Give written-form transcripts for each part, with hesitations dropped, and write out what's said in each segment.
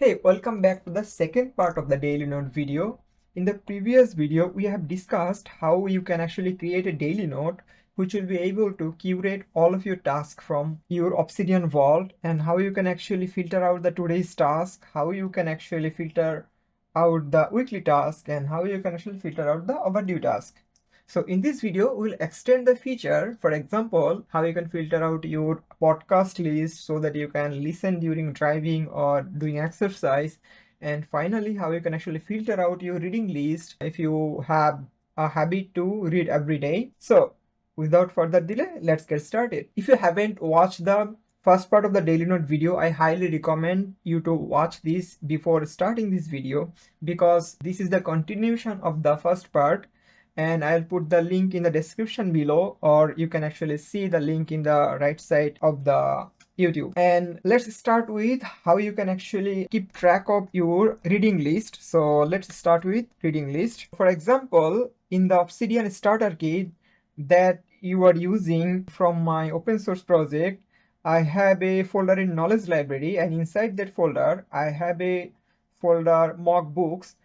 Hey, welcome back to the second part of the daily note video. In the previous video, we have discussed how you can actually create a daily note which will be able to curate all of your tasks from your Obsidian vault, and how you can actually filter out the today's task, how you can actually filter out the weekly task, and how you can actually filter out the overdue task. So in this video, we'll extend the feature. For example, how you can filter out your podcast list so that you can listen during driving or doing exercise. And finally, how you can actually filter out your reading list if you have a habit to read every day. So without further delay, let's get started. If you haven't watched the first part of the daily note video, I highly recommend you to watch this before starting this video, because this is the continuation of the first part, and I'll put the link in the description below, or you can actually see the link in the right side of the YouTube. And let's start with how you can actually keep track of your reading list. So let's start with reading list. For example, in the Obsidian starter kit that you are using from my open source project, I have a folder in knowledge library, and inside that folder I have a folder mock books.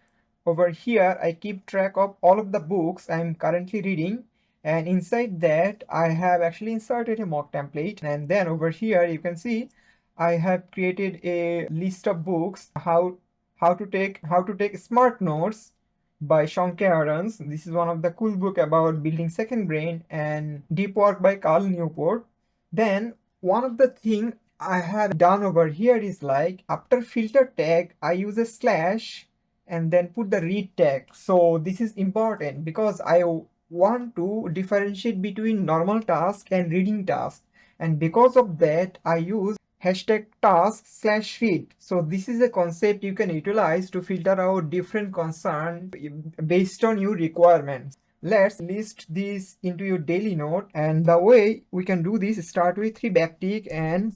Over here, I keep track of all of the books I'm currently reading, and inside that I have actually inserted a mock template. And then over here you can see I have created a list of books, how to take smart notes by Shuvangkar. This is one of the cool book about building second brain, and deep work by Carl Newport. Then one of the thing I have done over here is, like, after filter tag I use a slash and then put the read tag. So this is important because I want to differentiate between normal task and reading task, and because of that I use hashtag task/read. So this is a concept you can utilize to filter out different concerns based on your requirements. Let's list this into your daily note, and the way we can do this, start with 3 backtick and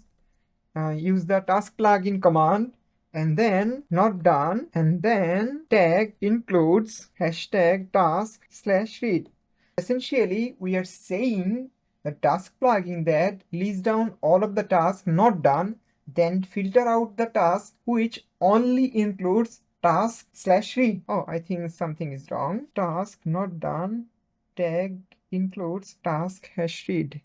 use the task plugin command, and then not done, and then tag includes hashtag task/read. Essentially, we are saying the task plugin that lists down all of the tasks not done, then filter out the task which only includes task/read. Oh, I think something is wrong. Task not done, tag includes task/read.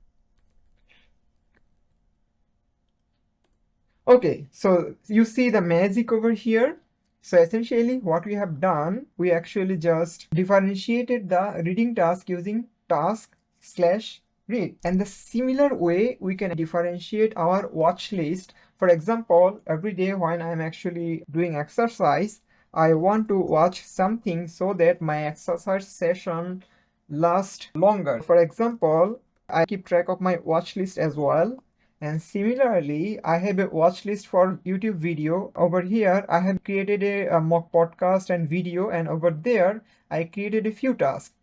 Okay, so you see the magic over here. So essentially what we have done, we actually just differentiated the reading task using task/read. And the similar way we can differentiate our watch list. For example, every day when I'm actually doing exercise, I want to watch something so that my exercise session lasts longer. For example, I keep track of my watch list as well. And similarly, I have a watch list for YouTube video. Over here, I have created a mock podcast and video, and over there, I created a few tasks.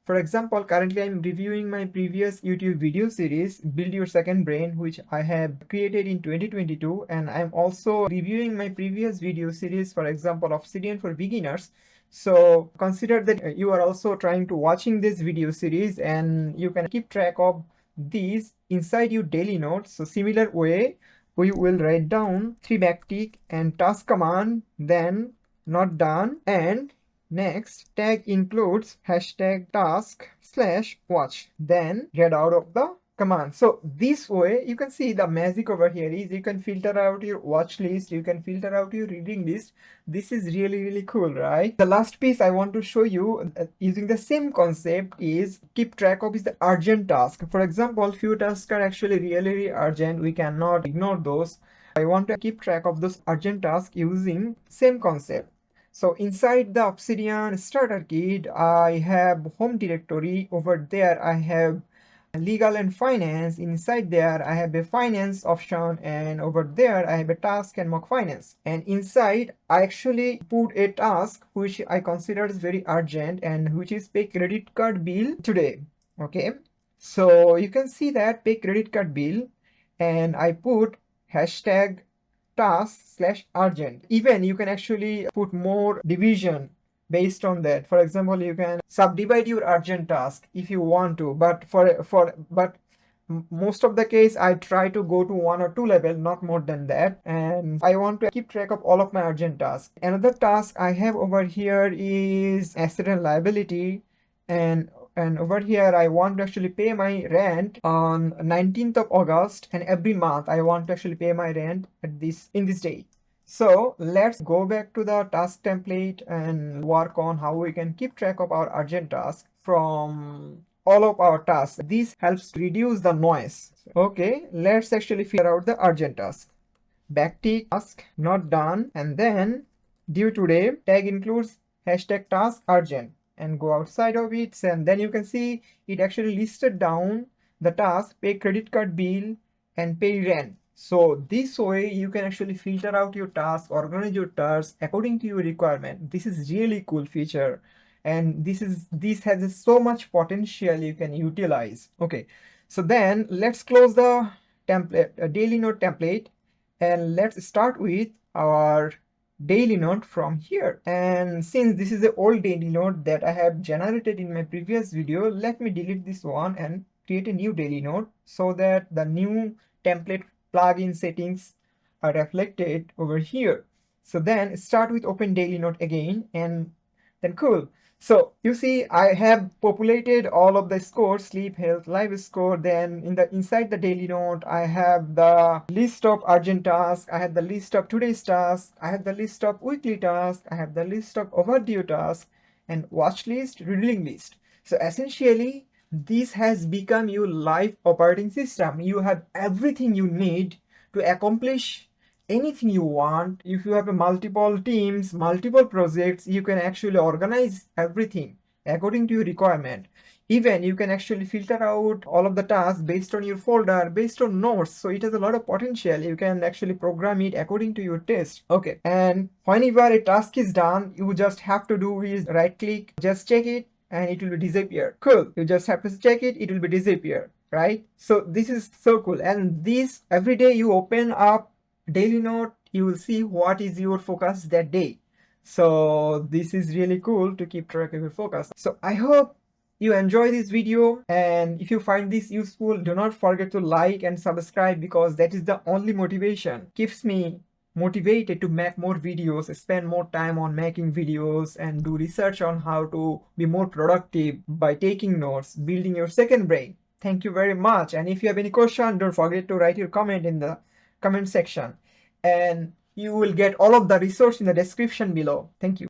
For example, currently I'm reviewing my previous YouTube video series, Build Your Second Brain, which I have created in 2022. And I'm also reviewing my previous video series, for example, Obsidian for Beginners. So consider that you are also trying to watching this video series, and you can keep track of these inside your daily notes. So similar way, we will write down 3 backtick and task command, then not done, and next tag includes hashtag task/watch, then get out of the command. So this way you can see the magic over here is you can filter out your watch list, you can filter out your reading list. This is really cool, right? The last piece I want to show you using the same concept is keep track of is the urgent task. For example, few tasks are actually really urgent, we cannot ignore those. I want to keep track of those urgent tasks using same concept. So inside the Obsidian starter kit, I have home directory. Over there I have legal and finance. Inside there I have a finance option, and over there I have a task and mock finance. And inside I actually put a task which I consider is very urgent, and which is pay credit card bill today. Okay, so you can see that pay credit card bill, and I put hashtag task/urgent. Even you can actually put more division based on that. For example, you can subdivide your urgent task if you want to, but most of the case I try to go to 1 or 2 level, not more than that, and I want to keep track of all of my urgent tasks. Another task I have over here is asset and liability, and over here I want to actually pay my rent on 19th of August, and every month I want to actually pay my rent at in this day. So let's go back to the task template and work on how we can keep track of our urgent tasks from all of our tasks. This helps reduce the noise. Okay, let's actually figure out the urgent task. Backtick task not done, and then due today tag includes hashtag task urgent, and go outside of it, and then you can see it actually listed down the task pay credit card bill and pay rent. So this way you can actually filter out your tasks, organize your tasks according to your requirement. This is really cool feature, and this has so much potential you can utilize. Okay, so then let's close the template, daily note template, and let's start with our daily note from here. And since this is the old daily note that I have generated in my previous video, let me delete this one and create a new daily note so that the new template plugin settings are reflected over here. So then start with open daily note again, and then cool. So you see I have populated all of the scores, sleep, health, life score. Then inside the daily note I have the list of urgent tasks, I have the list of today's tasks, I have the list of weekly tasks, I have the list of overdue tasks, and watch list, reading list. So essentially this has become your life operating system. You have everything you need to accomplish anything you want. If you have multiple teams, multiple projects, you can actually organize everything according to your requirement. Even you can actually filter out all of the tasks based on your folder, based on notes. So it has a lot of potential. You can actually program it according to your taste. Okay, and whenever a task is done, you just have to do is right click, just check it, and it will disappear. Cool, you just have to check it, it will be disappear, right? So this is so cool. And this, every day you open up daily note, you will see what is your focus that day. So this is really cool to keep track of your focus. So I hope you enjoy this video, and if you find this useful, do not forget to like and subscribe, because that is the only motivation, keeps me motivated to make more videos, spend more time on making videos, and do research on how to be more productive by taking notes, building your second brain. Thank you very much. And if you have any question, don't forget to write your comment in the comment section, and you will get all of the resource in the description below. Thank you.